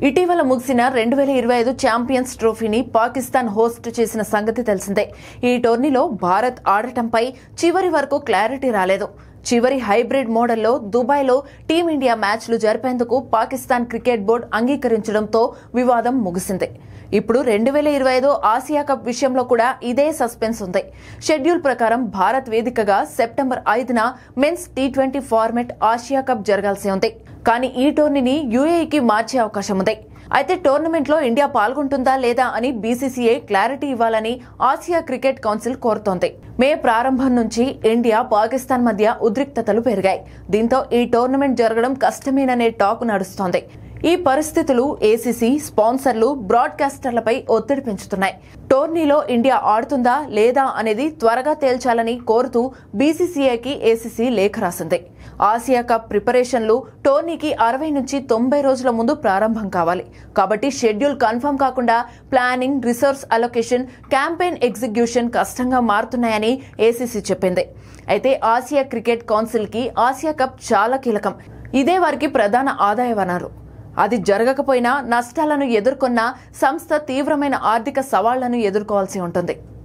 ఇటీవల ముగిసిన 2025 champions ట్రోఫీని Pakistan host చేసిన సంగతి తెలిసిందే. ఈ టోర్నీలో భారత్ ఆడటంపై చివరి వరకు క్లారిటీ రాలేదు. చివరి హైబ్రిడ్ మోడల్లో దుబాయ్లో టీమిండియా మ్యాచ్లు జరిపేందుకు పాకిస్తాన్ క్రికెట్ బోర్డు అంగీకరించడంతో వివాదం ముగిసింది. ఇప్పుడు 2025 ఆసియా కప్ విషయంలో కూడా ఇదే సస్పెన్స్ ఉంది. షెడ్యూల్ ప్రకారం భారత్ వేదికగా సెప్టెంబర్ 5న మెన్స్ టీ20 ఫార్మాట్ ఆసియా కప్ జరగాల్సి ఉంది. కానీ ఈ టోర్నీని యూఏఈకి మార్చే అవకాశం ఉంది. అయితే టోర్నమెంట్లో ఇండియా పాల్గొంటుందా లేదా అని బీసీసీఐ క్లారిటీ ఇవ్వాలని ఆసియా క్రికెట్ కౌన్సిల్ కోరుతోంది. మే ప్రారంభం నుంచి ఇండియా పాకిస్తాన్ మధ్య ఉద్రిక్తతలు పెరిగాయి. దీంతో ఈ టోర్నమెంట్ జరగడం కష్టమేననే టాక్ నడుస్తోంది. ఈ పరిస్థితులు ఏసీసీ, స్పాన్సర్లు, బ్రాడ్కాస్టర్లపై ఒత్తిడి పెంచుతున్నాయి. టోర్నీలో ఇండియా ఆడుతుందా లేదా అనేది త్వరగా తేల్చాలని కోరుతూ బీసీసీఐకి ఏసీసీ లేఖ రాసింది. ఆసియా కప్ ప్రిపరేషన్లు టోర్నీకి 60 నుంచి 90 రోజుల ముందు ప్రారంభం కావాలి. కాబట్టి షెడ్యూల్ కన్ఫర్మ్ కాకుండా planning, resource allocation, campaign execution కష్టంగా మారుతున్నాయని ఏసీసీ చెప్పింది. అయితే ఆసియా క్రికెట్ కౌన్సిల్ కి ఆసియా కప్ చాలా కీలకం. ఇదే వారికి ప్రధాన ఆదాయ వనరు. అది జరగకపోయినా నష్టాలను ఎదుర్కొన్న సంస్థ తీవ్రమైన ఆర్థిక సవాళ్లను ఎదుర్కోవాల్సి ఉంటుంది.